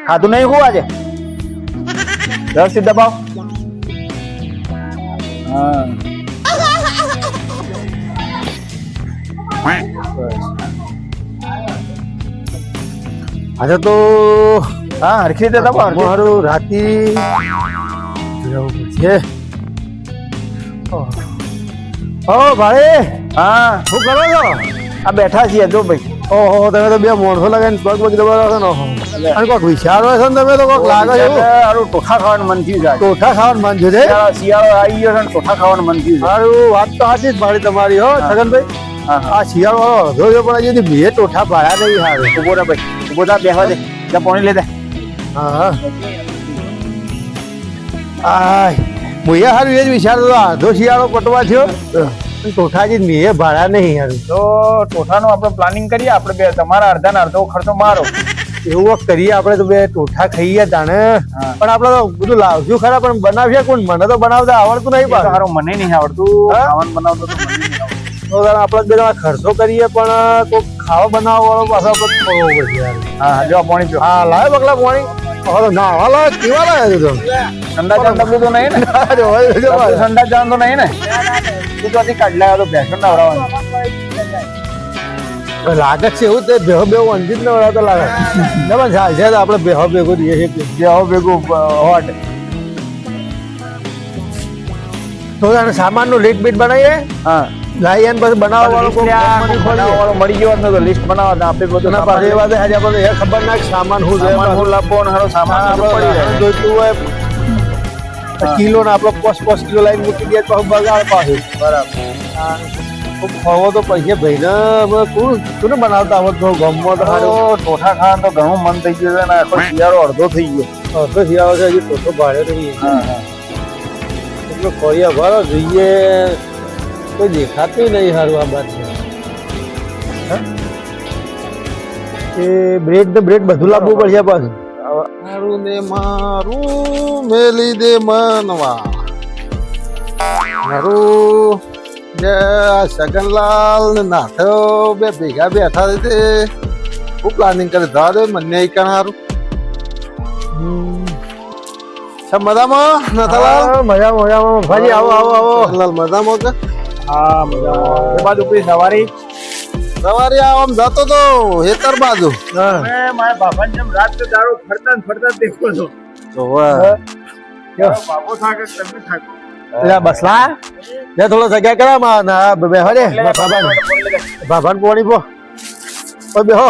ખાધું નહીં હું આજે વ્યવસ્થિત દબાવ હા આજે તો હા હરખી રીતે દબાવ મારું રાતી છે ઓ ભાઈ હા શું કરો છો? આ બેઠા છીએ જો ભાઈ ઓહો તમે તો બે માણસો લગાવીને પગ પગ દબાવો છો ને અને કોઈક વિચારો છો ને તમે તો કોઈક લાગે છે એવું સારું ટોઠા ખાવાનું મન થયું છે ટોઠા ખાવાનું મન છે શિયાળો આવી ગયો છે ને ટોઠા ખાવાનું મન થયું છે સારું વાત તો સાચી જ પાડી તમારી હો છગનભાઈ હા હા આ શિયાળો વાળો અધો પણ હજી બે ટોઠા પાડ્યા નહીં હારે ઉભો રહે ભાઈ ઉભો થા બેહવા દે ત્યાં પાણી લે દે હા આય મુએ હારું એ જ વિચારતો હતો અડધો શિયાળો પટવા થયો ટોઠાજી મેં ભાડા નહીં હારું તો ટોઠાનું આપણે પ્લાનિંગ કરીએ આપણે બે તમારા અડધા ને અડધો ખર્ચો મારો એવું કરીએ આપણે તો બે ટોઠા ખાઈએ તાણે પણ આપણે તો બધું લાવશું ખરા પણ બનાવીએ કોણ મને તો બનાવતા આવડતું નહીં પાછું સારું મને નહીં આવડતું ખાવાનું બનાવતો તો મને નહીં આવડતું તો તાણે આપણે બે જણા ખર્ચો કરીએ પણ કોઈક ખાવા બનાવવા વાળો પાછો આપણે ખોવો પડશે યાર હા જો પાણી પીઓ હા લાવે બગલા પાણી હવે તો નાવા લાવે કેવા લાવે તું ઠંડા ચાંદ તો બધું નહીં ને ઠંડા ચાંદ તો નહીં ને તું તો હજી કાઢ લાવ્યો તો ભેંસો નવડાવવાનું લાગે છે એવું તે બેહો બેહો અંજીત ને વળાતો લાગે ના પણ ચાલ છે આપણે બેહો ભેગું રહીએ છીએ બેહો ભેગું હોટ તો તારે સામાનનું લીટ બીટ બનાવીએ હા લાઈ અને પછી બનાવવા વાળો કોઈ company ખોલીએ. બનાવવાનો મળી ગયો હોત ને તો લિસ્ટ બનાવવા આપણે બધું ના પાછી એ વાત આજે આપણે એ ખબર ના કે સામાન શું છે સામાન હું લાવવો ને હારો સામાન બધું પડી જાય જોઈતું હોય કિલો ને આપણો 5 કિલો લાઈન મૂકી દે તો બગાડ પાછું બરાબર ખવો તો પૈસે ભાઈને હવે કોને બનાવતા આવત તો ગમમાં તો સારું ટોઠા ખાવાનું તો ઘણું મન થઈ ગયું છે ને આખો શિયાળો અડધો થઈ ગયો અડધો શિયાળો છે હજી ટોટો ભાડે નહીં હા હા એટલો ખોરિયા ભરો જોઈએ કોઈ દેખાતું નહીં સારું આ બાદ એ બ્રેડ ને બ્રેડ બધું લાવવું પડશે પાછું મારું ને મારું મેલી દે મનવા મારું જે સગનલાલ ને નાથો બે ભેગા બેઠા છે હું પ્લાનિંગ કરે ધા દે મને કણ હારું સબ મજામાં નાથાલાલ મજામાં ભાજી આવો આવો આવો લાલ મજામાં કે હા મજા બાજુ કોઈ સવારી સવારે આમ જતો તો હેતર બાજુ હા મારા બાપા જેમ રાત તો દારૂ ફરતા ફરતા દેખો છો તો વાહ બાપો થાકે તમે થાકો એટલે બસલા લે થોડો જગ્યા કરા માં ના બે હરે બાબાને પોણી પો ઓ બેહો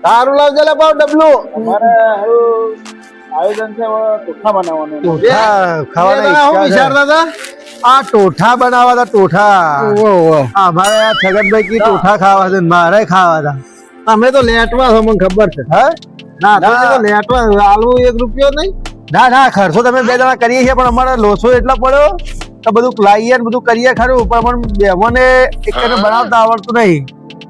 તારું લાવજે લે પાવ ડબલું અમારે આયોજન છે ટોઠા બનાવવાનું ટોઠા ખાવાના હું ઈચ્છા છે. વિચારતા હતા આ ટોઠા બનાવવા હતા ટોઠા ઓહો અમારે આ છગનભાઈ કી ટોઠા ખાવા છે ને મારે ખાવા હતા અમે તો લેટવા છો મને ખબર છે હા ના ના. તો લેટવા આલુ 1 રૂપિયો નહીં ના ના ખર્ચો તમે બે જણા કરીએ છીએ પણ અમારે લોસો એટલો પડ્યો તો બધું લાવીએ ને બધું કરીએ ખરું પણ અમને બેહોને એકને બનાવતા આવડતું નહીં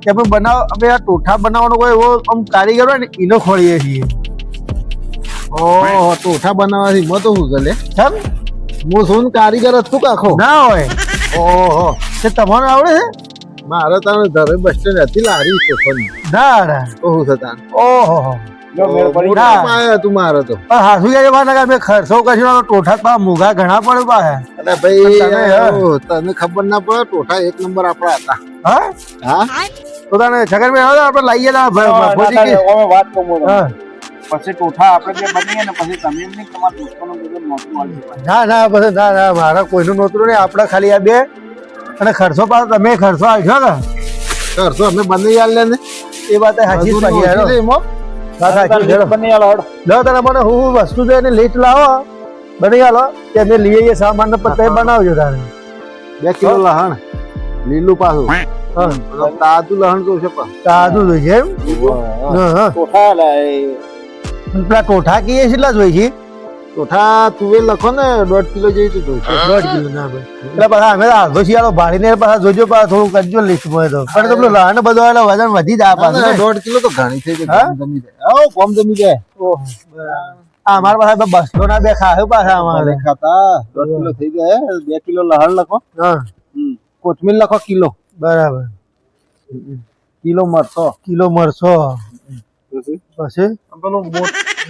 કે અમે અમે આ ટોઠા બનાવવાનો કોઈ એવો આમ કારીગર હોય ને એનો ખોળીએ છીએ ઓહો ટોઠા બનાવવાથી મત શું ગલે કેમ હું શું કારીગર જ છું કાખો ના હોય ઓહો તે તમારે આવડે છે મારે તારે ઘરે બસ સ્ટેન્ડ હતી લારી સ્ટેશન ના ના ઓહો થતા ઓહો જો મેળ પડી ના. આવ્યો તું મારે તો પણ હાસુ કે વાત અમે ખર્ચો કરશું તો ટોઠા તો મોઘા ઘણા પડે પાસે અને ભાઈ તમે, હા. ઓહો, તને ખબર ના પડે ટોઠા 1 નંબર આપણા હતા હા હા તો તને છગનભાઈ હવે આપણે લાવીએ ના ભોજી કે વાત કહું હું તમને. હા પછી ટોઠા આપણે જે બનીએ ને પછી તમે એમ નહીં કે તમારા દોસ્તોનું બધું નોતું મળશે ના ના પછી ના ના મારા કોઈનું નોતરું નહીં આપણે ખાલી આ બે અને ખર્ચો પાછો તમે ખર્ચો આવશો ને કરશો અમે બની યાર લે ને એ વાત હાચી જ પાછી હેડો. વાત હાચી જ હેડો. બની આલો હડો. લો તને મને હું વસ્તુ છે એની લિસ્ટ લાવો બની આલો કે અમે લઈએ એ સામાન ને પછી બનાવજો તારે 2 કિલો લહણ લીલું પાછું હા તાજું લહણ તો છે પણ તાજું જોઈએ છે એમ હા હા ટોઠા લાય. પેલા ટોઠા કીએ કેટલા જોઈએ છે ટોઠા તુવેર લખો ને 1.5 કિલો જેવી તો જોઈશે 1.5 કિલો ના ભાઈ એટલે પાછા અમે તો અડધો શિયાળો ભાડીને પાછા જોજો પાછા થોડું કરજો લિસ્ટમાં તો પણ તમને લહાણ બધો એટલે વજન વધી જાય પાછું ને. 1.5 કિલો તો ઘણી થઈ હા? જાય જમી જાય આવો કોમ જમી જાય આ અમારા પાસે બસો ના બે ખાય પાછા અમારે ખાતા 1.5 કિલો થઈ જાય 2 કિલો લહણ લખો હા કોથમીર લખો કિલો બરાબર કિલો મરચો કિલો મરચો પછી પેલું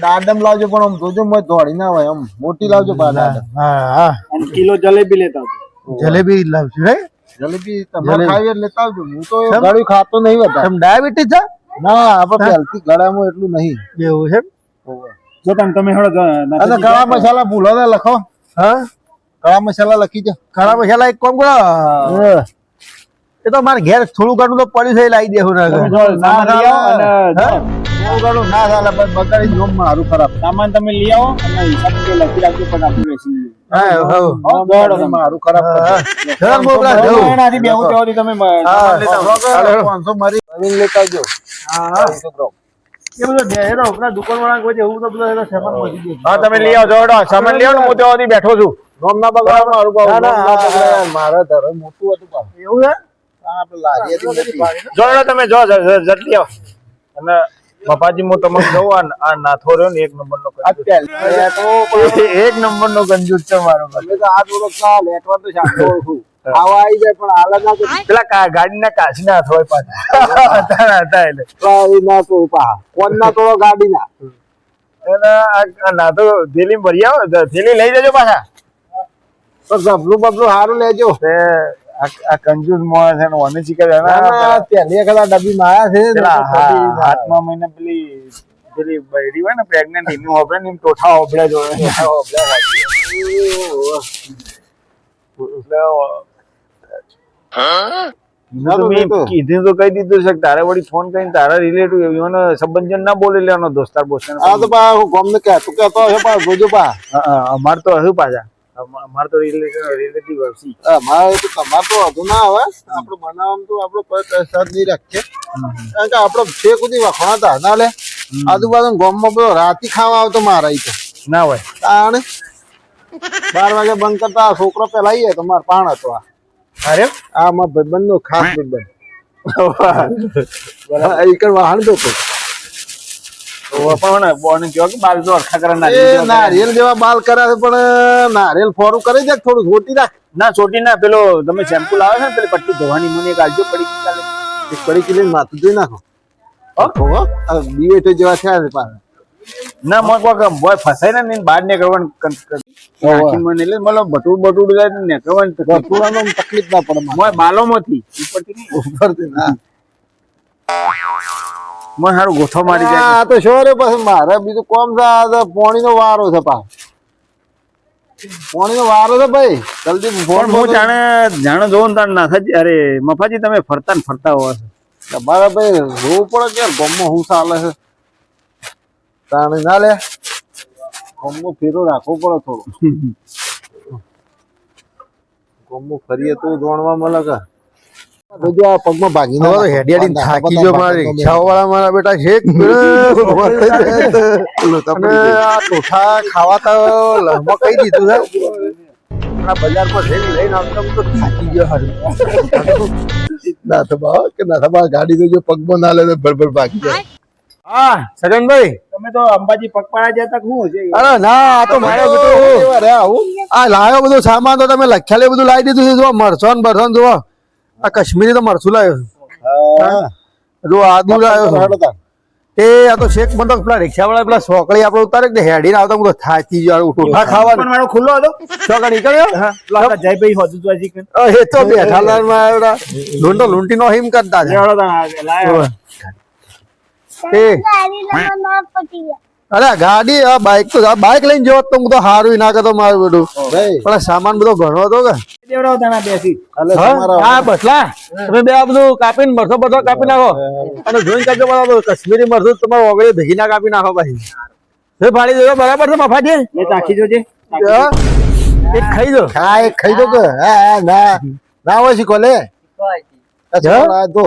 દાડમ લાવજો પણ આમ જોજો મત દોડી ના હોય આમ મોટી લાવજો દાડમ હા હા અને કિલો જલેબી લેતા જલેબી લાવશું રે જલેબી તમારે ખાવી એટલે લેતા આવજો હું તો કેમ? ગળ્યું ખાતો નહીં બધા તમે ડાયાબિટીસ છે ના આપણે પહેલથી ગળામાં એટલું નહીં એવું છે જો તમે હેડો અને ગળા મસાલા ભૂલો ને લખો હા ગળા મસાલા લખી દો ખરા મસાલા એક કામ કરો એ તો મારે ઘેર થોડું ઘણું તો પડ્યું છે એ લાવી દેવું ને ના ચાલે પણ બગાડી જોમ મારું ખરાબ સામાન તમે લઈ આવો અને હિસાબ તો લખી રાખજો પણ આપણે બેસી લઈએ. હા મારું ખરાબ ધર મોકલા જવું એનાથી બેહું ત્યાંથી તમે હા. સામાન લેતા આવો. 500 મારી નવીન લેતા આવજો હા એ બધો હેરો આપણા દુકાન વાળા કોઈ એવું તો બધો એનો સામાન મળી જાય હા તમે લઈ આવજો હેડો સામાન લઈ આવો હું ત્યાંથી બેઠો છું નોમ ના બગાડ મારું પાવ ના, ના, મારા ધર મોટું હતું પાવ એવું છે આપણે લારી હતી મોટી. જો હેડો તમે જો જલ્દી આવો અને બાપાજી હું તમને કહું આ નાથો રહ્યો ને એક નંબર નો આ પહેલી એક નંબર નો કંજૂસ છે મારો તમે તો આ થોડો ખ્યાલ લેટવા તો શાંતો છું આવા આવી જાય પણ હાલ ના કરી પેલા ગાડીના કાચના હાથ હોય પાછા હતા એટલે ના તો પા કોણ ના તો ગાડી ના અને આ નાથો થેલી ભરી આવો થેલી લઈ જજો પાછા તો ગબલું બબલું સારું લેજો આ કંજૂસ મોણ છે ને ઓને ચીકર પહેલી વખત ડબ્બી માં આયા છે હાથમાં મહિને પેલી બૈરી હોય ને પ્રેગ્નેન્ટ એનું હોબળે ને એમ ટોઠા હોબળે જોડે કીધું તો કહી દીધું છે કે તારે વળી ફોન કરીને તારા રિલેટિવ એનો સંબંધન ના બોલી લેવાનો દોસ્તાર બોસ્તાર આ તો પા હું ગમ ને કહેતો હશે પા જોજો પા અમાર તો હજુ પાછા અમાર તો રિલેટિવ હશે અમારે તો તમારે તો વધુ ના આવે આપડે બનાવવામાં તો આપડો કોઈ કસર નહીં રાખીએ કારણ કે આપડે છે કુદી વખણાતા ના લે આજુબાજુ ગામમાં બધો રાતી ખાવા આવતો મારા ઈ તો ના હોય તાણે 12 વાગે બંધ કરતા આ છોકરો પેલા આવીએ તો માર પાણ હતો અરે આ માર ભાઈબંધ નો ખાસ ભાઈબંધ ઈકર વાહન તો પણ બોને કયો કે બાલ તો અરખા કરે ના એ નારિયેલ જેવા બાલ કરે છે પણ નારિયેલ ફોરું કરી દે થોડું છોટી રાખ ના છોટી ના પેલો તમે શેમ્પુ લાવે છે ને પેલી પટ્ટી ધોવાની મને એક આલજો પડી ગઈ કાલે એક પડી કિલો માથું ધોઈ નાખો દિવેટો જેવા થયા છે પાછા ના મને કોઈ બોય ફસાય ને બહાર નીકળવાનું મને એટલે મને બટુડ જાય ને નીકળવાનું ભરપૂરાનો તકલીફ ના પડે મોય બાલોમાંથી ઉપરથી ઉપરથી ના મને સારું ગોઠો મારી જાય આ તો શો રે પછી મારે બીજું કોમ છે પોણી નો વારો છે પા પોણી નો વારો છે ભાઈ જલ્દી ફોન પણ હું જાણે જોઉં ને તાર નાથાજી અરે મફાજી તમે ફરતા ને ફરતા હોવા છો તમારે ભાઈ જોવું પડે કે ગામમાં શું ચાલે છે તાણે ના લે ગામમાં ફેરો રાખવો પડે થોડો ગામમાં ફરીએ તો જાણવા મળે કે બધું આ પગમાં ભાગી હવે તો હેડિયાડી થાકી ગયો મારા રિક્ષાઓ વાળા મારા બેટા છે અને આ ટોઠા ખાવા તો લહમાં કહી દીધું છે આ બજારમાં લઈને આવતા હું તો થાકી ગયો હારું ના થબા ગાડી તો જો પગમાં ના લે તો ભરભર ભાગી જાય હા સગનભાઈ તમે તો અંબાજી પગપાળા જતા શું છે અરે ના આ તો મારો બેટો અરે આવું આ લાવ્યો બધું સામાન તો તમે લખ્યાલે બધું લાવી દીધું છે જો મરચો ને બરસો ને જુઓ આ કશ્મીરી તો મરચું લાવ્યો જો આદુ લાવ્યો એ આ તો શેક મને તો પેલા રિક્ષા વાળા પેલા સોકડી આપડે ઉતારે ને હેડીને આવતા હું તો થાકી ગયો ટોઠા ખાવાનું મારો ખુલ્લો હતો ચોકડી નીકળ્યો જયભાઈ હોતું તો હજી એ તો બેઠા લાઈનમાં લૂંટો લૂંટી નો હિમ કરતા છે એ અરે ગાડી આ બાઈક તો બાઈક લઈને જવો તો હું તો હારું ના કરતો મારું બધું પણ આ સામાન બધો ઘણો હતો કે હા બસલા તમે બે આ બધું કાપીને મરચો બધો કાપી નાખો અને જોઈને કરજો બરાબર કશ્મીરી મરચું તમારે ઓગળી ભેગી ના કાપી નાખો પછી ફાડી દેજો બરાબર છે મફાજી એ ચાખી જોજે એક ખાઈ દો હા એક ખાઈ દો કે હા ના ના હોય શીખો લે અચ્છા તો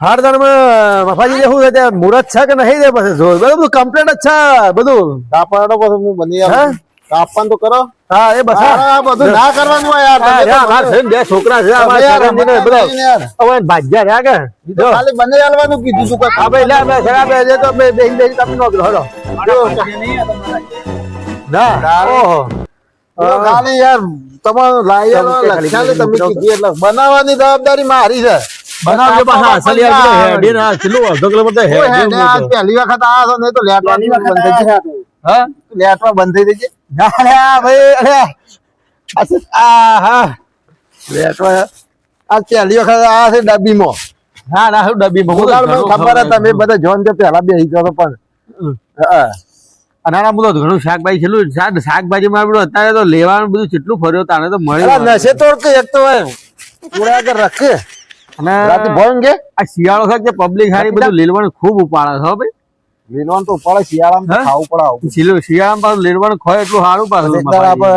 હાર મફાજી શું છે ત્યાં મુહૂર્ત છે કે નહીં છે પછી જોર બધું કમ્પ્લીટ જ છે બધું કાપવાનો પછી હું બની આવું કાપવાનું તો કરો હા એ બસ આ બધું ના કરવાનું હોય યાર બે છોકરા છે ભાગ્યા રહ્યા કે ખાલી બને આલવાનું કીધું તું કે હા ભાઈ લે અમે સગા બે જે તો બે કાપી નાખો હલો ના ઓહો ખાલી યાર તમારું લાયા લખ્યા તમે કીધું એટલે બનાવવાની જવાબદારી મારી છે બનાવજો પાછા અસલી આ બધો હેડી ના કેટલું અડધો કિલોમીટર કોઈ હેડી હેડે આ પહેલી વખત આવ્યો છો નહીં તો લેટવા બંધ થઈ જશે હા લેટવા બંધ થઈ જશે અરે આ ભાઈ અરે આ હા લેટવા આ પહેલી વખત આવ્યા છે ડબ્બીમાં ના ના શું ડબ્બી બહુ ખબર હતા તમે બધા જોન તો પહેલા બેસી ગયો પણ અનાળા હું તો ઘણું શાકભાજી છેલ્લું શાકભાજી માં બધું અત્યારે તો લેવાનું બધું કેટલું ફર્યો તાને તો મળ્યું નશે તોડ કે એક તો પૂરા આગળ રાખે અને રાતે ભોંગ કે આ શિયાળો છે કે પબ્લિક હારી બધું લીલવાનું ખૂબ ઉપાડે છે હો ભાઈ લીલવાનું તો પડે શિયાળામાં હા? ખાવું પડે આવું શિયાળામાં પાછું લીલવાનું ખોય એટલું સારું પાછું એકવાર આપણે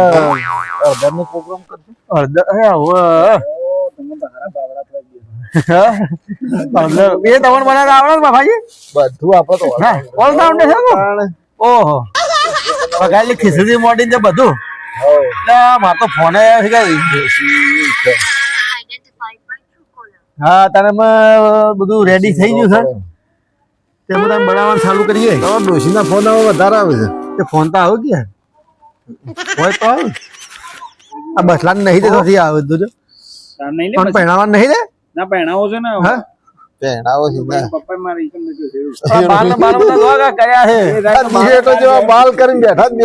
અડધરનો પ્રોગ્રામ કરશું એ તમને બનાવતા આવડે ને બાપાજી બધું આપણે તો હા ઓલરાઉન્ડર છે ને? ઓહો પગારેલી ખીચડી મોડી છે બધું એટલે માર તો ફોને હા તારે બધું રેડી થઈ ગયું છે તે બધા બનાવવાનું ચાલુ કરીએ ડોશીના ફોન હવે વધારે આવે છે તે ફોન તો આવું કે હોય તો આવે આ બસલા નહીં દેતો આવે તું ફોન પહેણાવવાનું નહીં દે ના પહેણાવો છે ને હા પહેણાવો છે ને પપ્પા મારી એકમ નથી જોયું બાલ બધા જોવા કર્યા છે બીજે તો જો બાલ કરીને બેઠા જ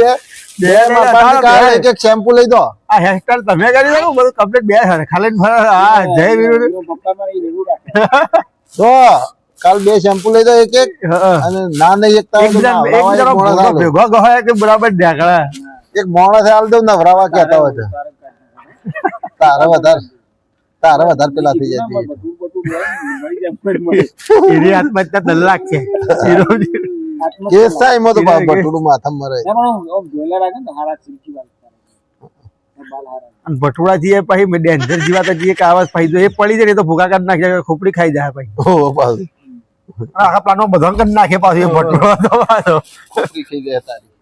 બે માપાની કાઢે એક એક શેમ્પુ લઈ દો આ હેરસ્ટાઈલ તમે કરી દો બધું કમ્પ્લીટ બે ખાલી હા જય વીરુ પપ્પા મારી એવું રાખે તો કાલ બે શેમ્પુ લઈ દો એક એક અને ના નહીં એક ભેગો ગયો કે બરાબર ઢાકડા એક માણસ હાલ દઉં નવરાવા કહેતા હોય તો તારે વધારે પેલા થઈ જતી એની આત્મહત્યા દલાક છે કેસ થાય એમાં તો બટુડું માથા મરે ભટુડા જઈએ પછી ડેન્જર જીવાતા જઈએ કે આવાજ પછી જો એ પડી જાય ને તો ભૂકા કાઢ નાખે ખોપડી ખાઈ જાય પછી ઓહો પાછું આખા પ્લાનો બધા કરી નાખે પાછું એ ભટુડા તો પાછો ખોપરી ખાઈ જાય તારી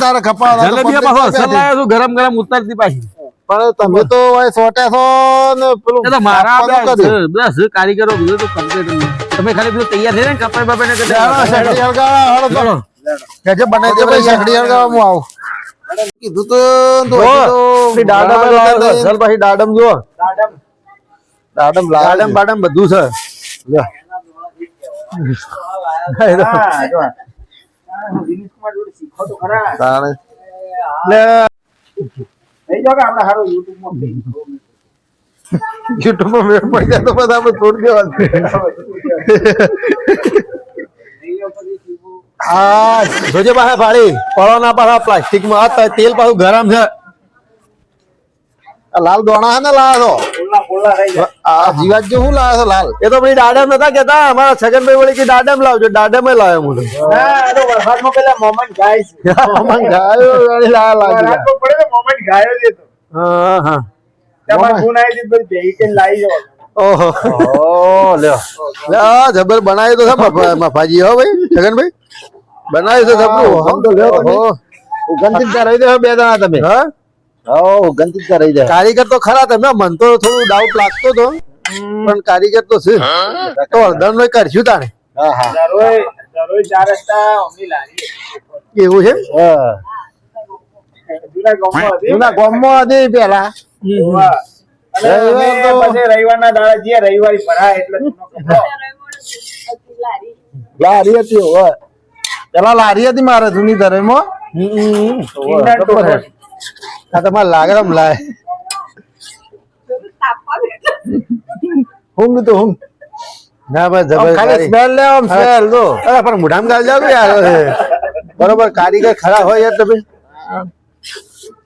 તારે ખપા જલેબી પાછો અસર લાવ્યો છું ગરમ ગરમ ઉતરતી પાછી પણ તમે તો સોટ્યા છો ને પેલું એ તો મારા આપવાનું કર્યું. બસ કારીગરો બીજું તો complete જ નહીં. તમે ખાલી પેલું તૈયાર થઈ ને કપાઈ બાપાઈ ને શેકડી હળગાવા, હાલો તો. કેજે બનાવી તો દે ભાઈ શેકડી હળગાવા હું આવું. કીધું તો ધોતી તો દાડમ પછી દાડમ જો દાડમ લાવે દાડમ છે. બાડમ બધું છે લ્યો. તાણે. YouTube માં મેળ પડી જાય તો બધા આપણે છોડી દેવાનું. હા જોજે પાછા ભાડી પડો ના પાછા પ્લાસ્ટિક માં તેલ પાછું ગરમ છે આ લાલ દોણા હે ને લાવ્યો છો? આ જીવાત જો હું લાવ્યો છો લાલ? એ તો ભાઈ દાડમ નતા કેતા અમારા છગનભાઈ વળી કે દાડમ લાવજો દાડમ લાવ્યો હું આમાં ગાયો વાળી લાલ લાગી જાય. હા હા ઓહો ઓહ, લ્યો. લ્યો, જબર બનાવ્યું તો છે મફાજી હો ભાઈ છગનભાઈ બનાવ્યું તો જબરું આમ તો લ્યો તમે. ઓહો. ઉગમતી જ કરાવી દો બે જણા તમે. હા હો, ઉગમતી જ કરાવી દે. કારીગર તો ખરા તમે મન તો થોડું ડાઉટ લાગતો તો પણ કારીગર તો છે તો અડધા નો કરશું તાણે હા હા એવું છે હા. જૂના ગામમાં હતી પેલા રવિવારના દાડા જઈએ રવિવારી ભરાય એટલે લારી હતી હવે. પેલા લારી હતી મારે જૂની ધરેમાં. આ તમારે લાગે આમ લાય ઊંઘ તો ઊંઘ. ના બસ જબર ખાલી સ્મેલ લે આમ સ્મેલ તો. અરે પણ મોઢામાં ગાલ જાવ યાર બરોબર કારીગર ખરા હોય યાર તમે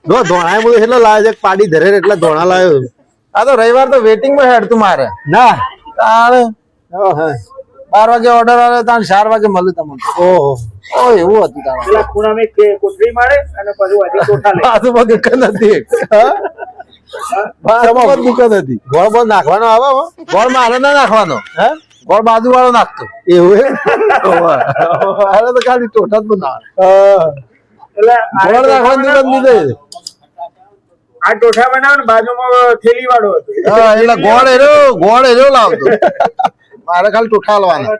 જો ધોણા બધું એટલે લાવે છે પાડી ધરે એટલે ધોણા લાવ્યો આ તો રવિવાર તો વેટિંગ માં હેડ તું મારે. ના તારે 12 વાગે ઓર્ડર આવે તાણ 4 વાગે મળે તમને. ઓહો ઓ એવું હતું તારે. પેલા ખૂણામાં એક કોથળી મારે અને પછી વાડી કોઠા લે બાજુમાં દુકાન હતી બાજુમાં દુકાન હતી ગોળ બોળ નાખવાનો આવે હો? ગોળ મારે ના નાખવાનો. હે ગોળ બાજુ વાળો નાખતો. એવું હે અરે તો ખાલી ટોટા જ બનાવે. એટલે ગોળ નાખવાની દુકાન દીધે. આ ટોઠા બનાવ ને બાજુમાં થેલી વાળો હતો હા એટલે ગોળ એરો લાવતો. મારે ખાલી ટોઠા લાવવાના.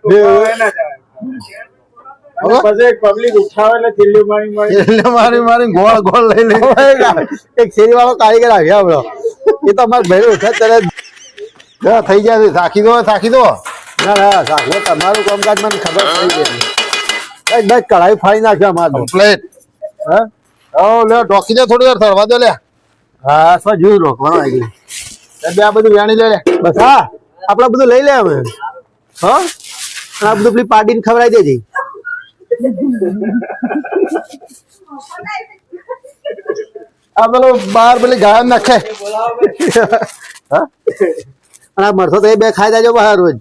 પછી પબ્લિક ઉઠાવે એટલે થેલીઓ મારી એટલે મારી ગોળ લઈ લઈ એક શેરી વાળો કારીગર આવ્યા આપણો એ તો અમારે ભાઈ વખત તને હા, થઈ જશે સાખી દો ના ના સાહેબ તમારું કામકાજ મને ખબર પડી ગઈ બસ કઢાઈ ફાડી નાખ્યો અમારે કમ્પ્લેટ હા લે ઢોકી દે થોડી વાર થરવા દો લે હા શું જોયું રોકવાનું આવી ગયું બે આ બધું વેણી લે બસ હા આપડે બધું લઈ લે હવે હા અને આ બધું પેલી પાર્ટીને ખવડાવી દેજે આ પેલો બહાર પેલી ગાય નાખે હા અને આ મરથો તો એ બે ખાઈ દેજો બહાર રોજ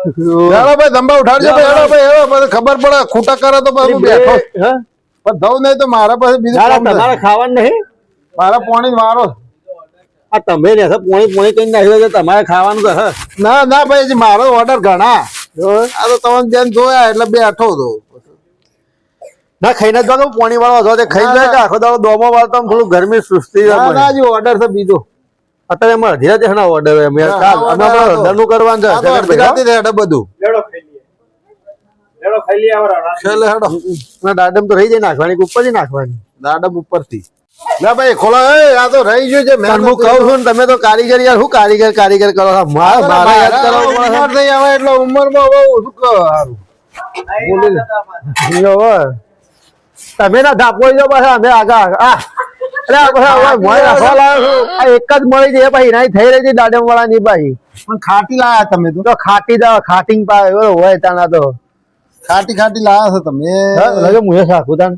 હેડો ભાઈ ધંબા ઉઠાડજો ભાઈ હેડો ભાઈ હેડો પછી ખબર પડે ખૂટા કરે તો બધું બેઠો હા પણ ધવ નહીં તો મારા પાસે બીજું ના, કામ છે. તમારે ખાવાનું નહીં મારા પોણી વારો આ તમે ને પોણી કઈ નાખ્યો છે તમારે ખાવાનું તો હા ના ભાઈ હજી મારો ઓર્ડર ઘણા આ તો તમે જેમ જોયા એટલે બેઠો હતો ના ખાઈને જ તો પોણી વાળો હતો તે ખાઈ જાય કે આખો દાડો દોમો વાળતો આમ થોડું ગરમી સુસ્તી ના હજી ઓર્ડર છે બીજો અત્યારે અમારે ધીરે ધીરે ના ઓર્ડર અમે કાલ અમે ધરનું કરવાનું છે આ તો અડધી રાતે જ હેડે બધું છેલ્લે હેડો ના દાડમ તો રહી જાય નાખવાની કે ઉપરથી નાખવાની દાડમ ઉપરથી ના ભાઈ ખોલો આ તો રહી ગયું છે પણ હું કહું છું ને તમે તો કારીગર યાર શું કારીગર કરો છો મારે યાદ કરવો પડે ઉંમર થઈ આવે એટલે ઉંમરમાં બહુ શું કહો સારું છે. હવે તમે ના ધાપો જો પાછા અમે આગળ આ અરે આ પાછા હવે મોય રાખવા લાવ્યો છું આ એક જ મળી જાય પછી એનાથી થઈ રહી છે દાડમ વાળા ની ભાઈ પણ ખાટી લાયા તમે તો ખાટી દા ખાટીંગ પાવે હોય તાના તો ખાટી લાયા છો તમે લગે મુએ સાખું તાન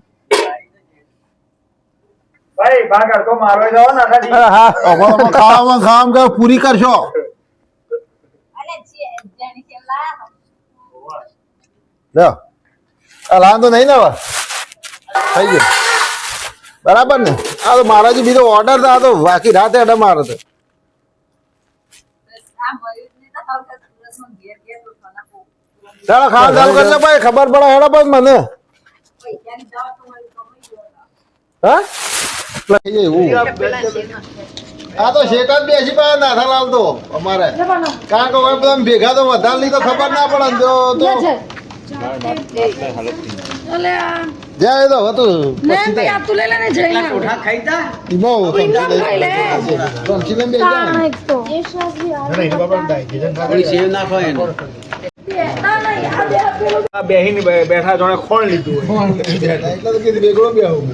ભાઈ ભાગર તો મારો જાવ ને આખા અરે હા ખાવામાં કે પૂરી કરશો લ્યો આ લાંદો નહીં ને હવે થઈ ગયો બરાબર ને આ તો મારા જે બીજો ઓર્ડર था તો બાકી રાતે અડે મારે તો ચાલો ખાવા ચાલુ કરજો ભાઈ ખબર પડે હેડો બસ મને હા આ તો શેકા જ બેસી પાયા નાથાલાલ તો અમારે કારણ કે હવે બધા ભેગા તો વધારે ની તો ખબર ના પડે ને તો જાય તો હતું બેઠા જોડે ખોળ લીધું હોય એટલે તો કીધું વેગળો બી આવું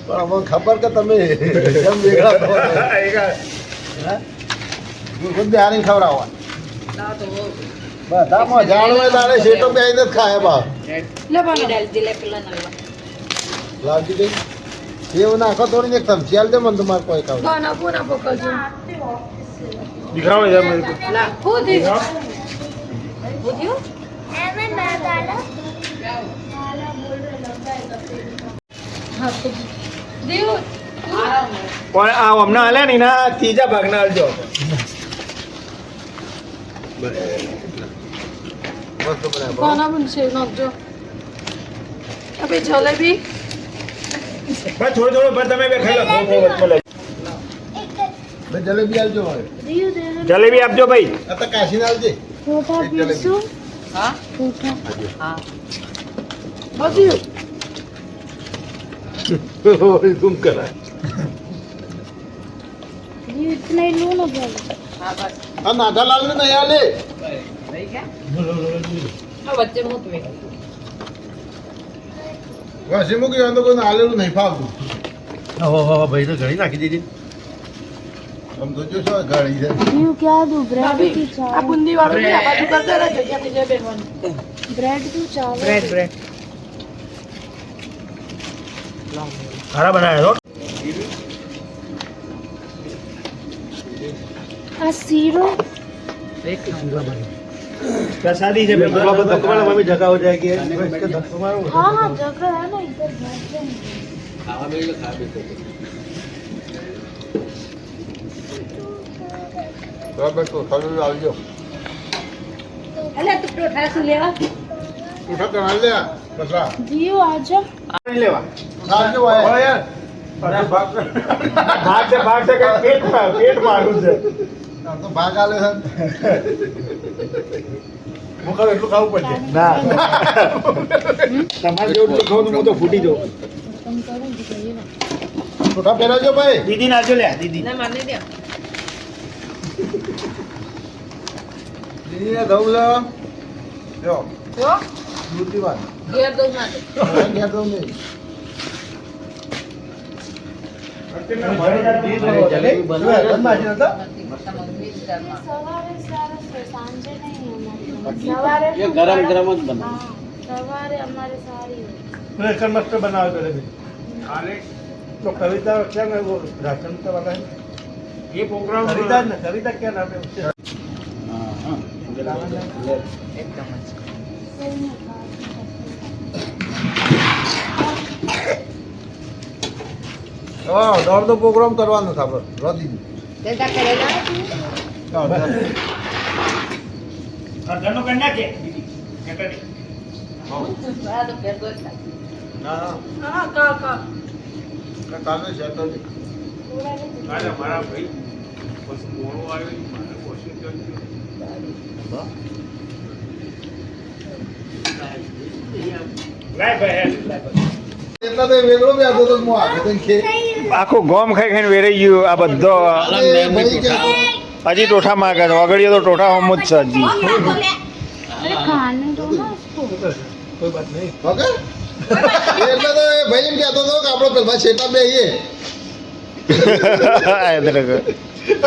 પણ અમને ખબર કે તમે કેમ વેગળા થો બિહારી ખવડાવવા બધામાં જાણવે તારે શેટો બેહીને જ ખાય બા લાવજી દે એવું નાખો થોડી એક ચમચી આલ દે મને તમારે કોઈ ખાવ દીકરાઓ જાય મને પણ આ હમણાં હાલ્યા ને ના ત્રીજા ભાગના હાલજો જલેબી બસ થોડું ભર તમે બે ખાઈ લો જલેબી આલજો હવે જલેબી આપજો ભાઈ આ તો કાશીને આલજે तुम करा इतना ही लो ना हाँ नाथा लाल ने नहीं आले बच्चे मुंह में वैसे मुझे यहाँ तो कोई नाले नहीं फालतू ભાઈ તો ઘણી નાખી દીધી हम तो जो सो गाड़ी है यू क्या दो ब्रेड की चावल આ બુંદી વાળું બી આ બાજુ કરતા રહે જગ્યા થઈ જાય બેનવાની ब्रेड की चावल બ્રેડ ખારા બનાવ્યા છો आ सीरो પ્રસાદી છે ભાઈ મમ્મી જગા हो जाएगी इसके धक्का मारो हाँ हाँ जगह है ना इधर बैठते हैं बराबर तो खाली डाल दो અલે તું ટોઠા શું લેવા उठा कर ले बसा जियो आजा નહીં લેવા डाल दो यार ભાગ છે કઈ પેટ મારું છે तो भाग आले हैं મુખાવ એટલું ખાવું પડશે ના તમારે જેવું ખાવું તો હું તો ફૂટી જાઉં तुम करो दिखाइए ना ટોઠા પહેરાવજો ભાઈ. દીદી નાજો લે દીદી ના માને દે દીદીને દઉં છે. જો, જો દૂધની વાત. ઘેર દઉં ના દે ઘેર દઉં નહીં. સવારે સરસ હોય, સાંજે નહીં અમારે. સવારે ગરમ ગરમ જ બનાવે. સવારે અમારે સારી હોય. મસ્ત બનાવે તો કવિતા क्या मैं वो राशन का वाला है ये प्रोग्राम कविता क्या नाम है उससे હા, દોડનો પ્રોગ્રામ કરવાનો છે આપણે. રોજી. તે તા કરે ના ઘરનો કરી નાખે આ તો ઘેર દોઈ ના, હા કા કા કાલે સેટરડે. મારા ભાઈ પછી મોડો આવ્યો મારે કોશિશ કરી લાય ભાઈ એટલા તો વેગળો બી હતો તો હું આગળ તને ખે. આખું ગોમ ખાઈ ખાઈને વેરાઈ ગયું આ બધો અરે ભાઈ કે હજી ટોઠા માગે છે વગડીઓ તો ટોઠા હોમ જ છે હજી अरे खाने दो ना उसको. कोई बात नहीं ઓકે. એટલે તો એ ભાઈ એમ કહેતો હતો કે આપણો પેલા છેટા બે આવીએ. આ